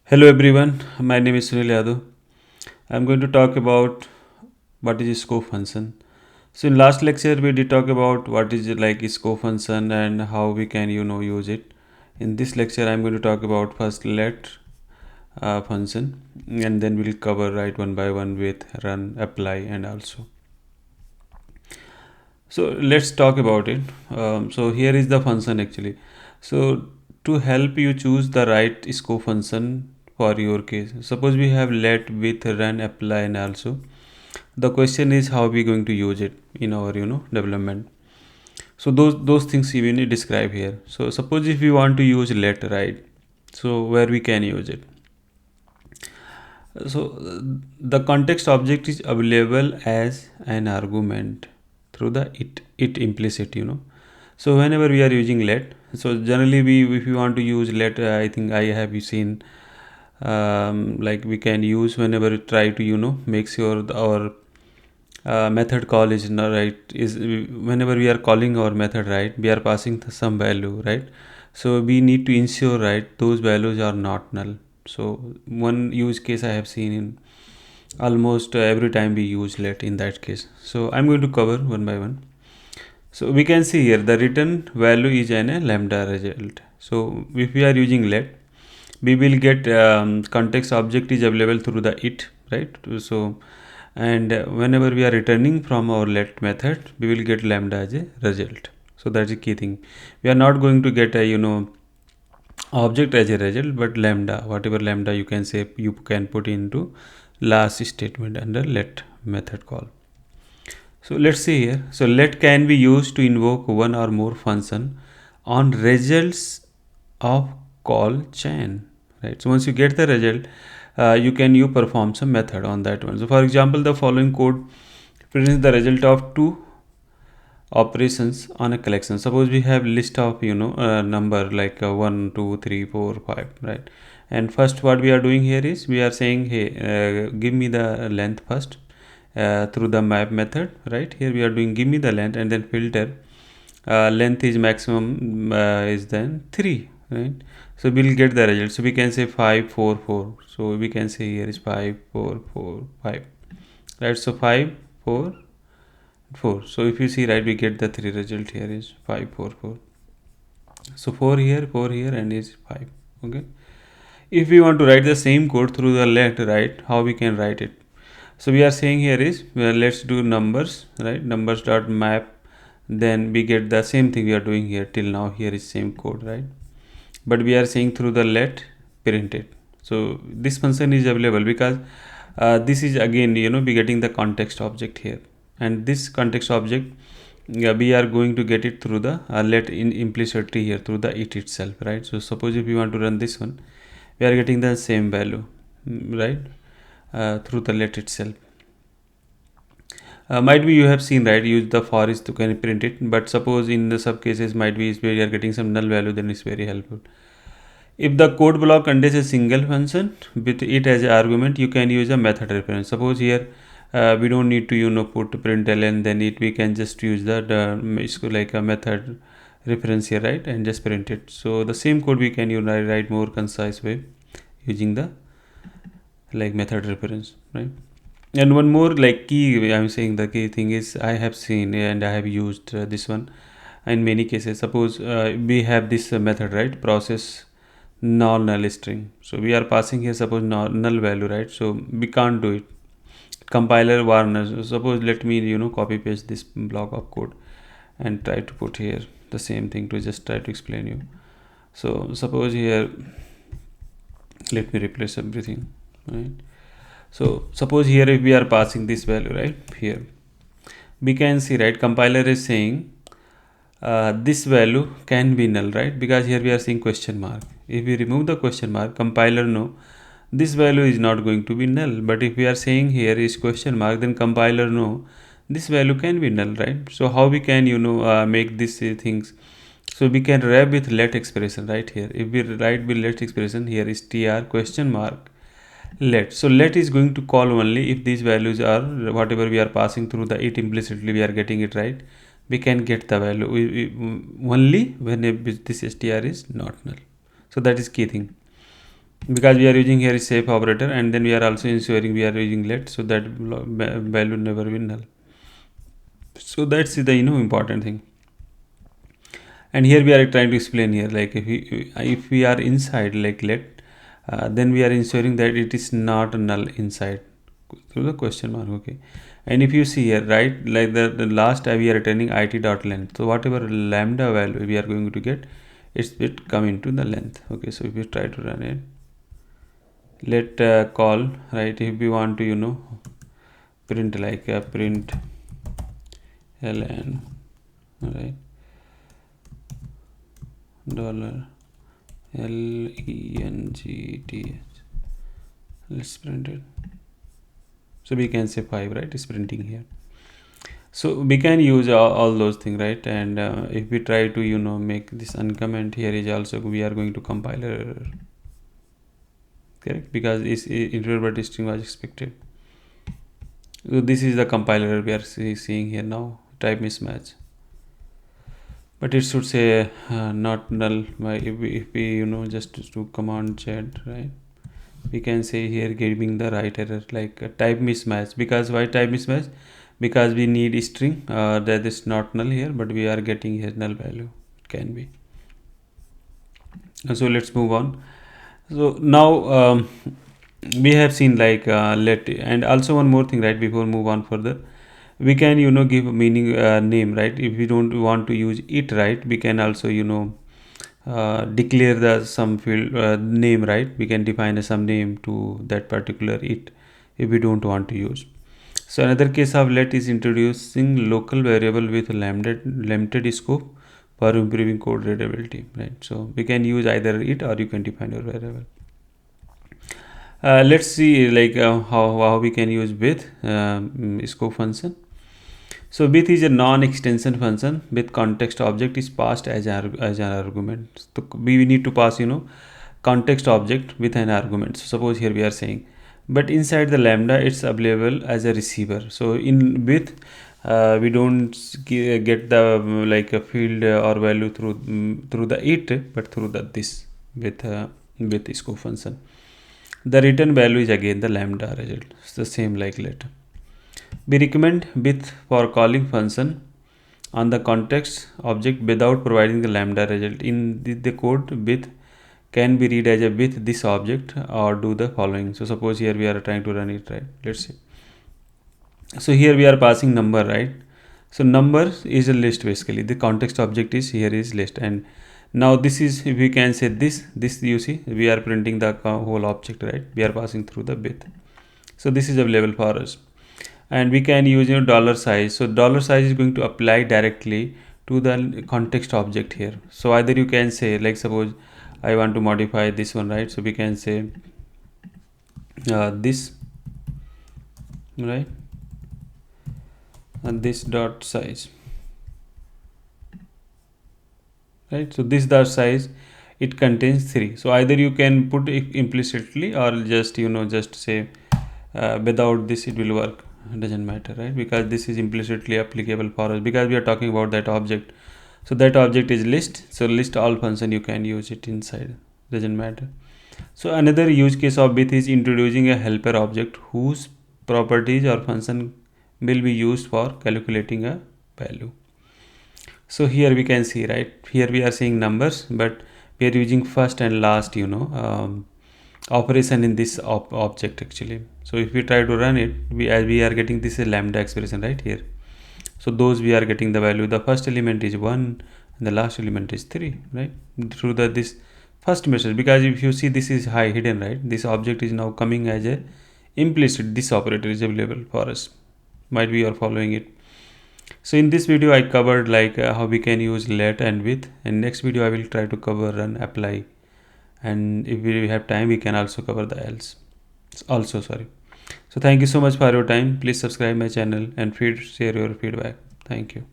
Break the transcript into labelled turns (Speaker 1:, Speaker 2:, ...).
Speaker 1: Hello everyone, my name is Sunil Yadav. I'm going to talk about what is scope function. So in last lecture we did talk about what is like scope function and how we can use it. In this lecture I'm going to talk about first let function, and then we'll cover right one by one with run, apply, and also. So let's talk about it. So here is the function actually. So to help you choose the right scope function for your case, suppose we have let with run, apply, and also. The question is how we going to use it in our development. So those things we need describe here. So suppose if we want to use let, right, so where we can use it. So the context object is available as an argument through the it implicit, so whenever we are using let, so generally we if we want to use let, I think I have seen, like we can use whenever we try to make sure our method call is not right, is whenever we are calling our method, right, we are passing some value, right, so we need to ensure, right, those values are not null. So one use case I have seen in almost every time we use let in that case. So I'm going to cover one by one. So we can see here the return value is an a lambda result. So if we are using let, we will get context object is available through the it, right. So and whenever we are returning from our let method, we will get lambda as a result. So that's the key thing. We are not going to get a object as a result, but lambda, whatever lambda you can say, you can put into last statement under let method call. So let's see here. So let can be used to invoke one or more function on results of call chain, right. So once you get the result, you perform some method on that one. So for example, the following code presents the result of two operations on a collection. Suppose we have list of number like 1 2 3 4 5, right, and first what we are doing here is we are saying, hey, give me the length first, through the map method, right. Here we are doing give me the length and then filter, length is maximum, is then 3, right. So we'll get the result. So we can say 5 4 4. So we can say here is 5 4 4 5, right. So 5 4 4. So if you see, right, we get the 3 result here is 5 4 4. So 4 here and is 5. Okay. If we want to write the same code through the left, right, how we can write it. So we are saying here is, well, let's do numbers, right, numbers dot map, then we get the same thing we are doing here till now. Here is same code, right, but we are saying through the let print it. So this function is available because this is again be getting the context object here, and this context object, we are going to get it through the let in implicitly here through the it itself, right. So suppose if we want to run this one, we are getting the same value, right, through the let itself. Might be you have seen, right, use the for is to kind of print it, but suppose in the sub cases might be where you are getting some null value, then it's very helpful. If the code block contains a single function with it as an argument, you can use a method reference. Suppose here we don't need to put println, then it we can just use the like a method reference here, right, and just print it. So the same code we can write more concise way using the like method reference, right. And one more like key, I'm saying the key thing is I have seen and I have used this one in many cases. Suppose we have this method, right, process null string. So we are passing here suppose null value, right. So we can't do it. Compiler warners. So suppose let me copy paste this block of code and try to put here the same thing to just try to explain you. So suppose here let me replace everything, right. So suppose here if we are passing this value, right, here we can see, right, compiler is saying this value can be null, right, because here we are seeing question mark. If we remove the question mark, compiler know this value is not going to be null. But if we are saying here is question mark, then compiler know this value can be null, right. So how we can make these things. So we can wrap with let expression, right. Here if we write with let expression, here is tr question mark let. So let is going to call only if these values are whatever we are passing through the it implicitly we are getting it, right. We can get the value only when this str is not null. So that is key thing. because we are using here is safe operator, and then we are also ensuring we are using let, so that value never be null. So that's the important thing. And here we are trying to explain here, like if we are inside like let, then we are ensuring that it is not null inside through the question mark. Okay, and if you see here, right, like the last time we are returning it dot length, so whatever lambda value we are going to get, it's it come into the length. Okay, so if you try to run it, let call, right, if we want to print like print ln, right, dollar length, let's print it. So we can say 5, right, is printing here. So we can use all those things, right? And if we try to make this uncomment, here is also we are going to compile error, correct, because is integer string was expected. So this is the compiler we are seeing here now, type mismatch, but it should say not null. If we just do command chat, right, we can say here giving the right error, like type mismatch. Because why type mismatch? Because we need a string that is not null here, but we are getting here null value. It can be. So let's move on. So now we have seen like let, and also one more thing, right, before move on further, we can give meaning name, right? If we don't want to use it, right, we can also declare the some field name, right? We can define some name to that particular it if we don't want to use. So another case of let is introducing local variable with limited scope for improving code readability, right? So we can use either it or you can define your variable. Let's see like how we can use with scope function. So with is a non-extension function with context object is passed as an argument. So we need to pass context object with an argument. So suppose here we are saying, but inside the lambda it's available as a receiver. So in with we don't get the like a field or value through the it, but through the this with scope function. The return value is again the lambda result. It's the same like let. We recommend with for calling function on the context object without providing the lambda result. In the code, with can be read as a with this object or do the following. So suppose here we are trying to run it, right? Let's see. So here we are passing number, right? So number is a list basically. The context object is here is list, and now this is, if we can say this you see we are printing the whole object, right? We are passing through the with. So this is available for us. And we can use dollar size. So dollar size is going to apply directly to the context object here. So either you can say, like suppose I want to modify this one, right? So we can say this, right, and this dot size, right? So this dot size, it contains 3. So either you can put it implicitly or just just say without this it will work. It doesn't matter, right? Because this is implicitly applicable for us because we are talking about that object. So that object is list. So list all function you can use it inside, doesn't matter. So another use case of with is introducing a helper object whose properties or function will be used for calculating a value. So here we can see, right, here we are seeing numbers, but we are using first and last operation in this object actually. So if we try to run it, we are getting this lambda expression right here. So those we are getting the value, the first element is 1 and the last element is 3, right, through this first message. Because if you see this is high hidden, right, this object is now coming as a implicit, this operator is available for us, might be you are following it. So in this video I covered like how we can use let and with, and next video I will try to cover run, apply, and if we have time we can also cover the else also, sorry. So thank you so much for your time. Please subscribe my channel and share your feedback. Thank you.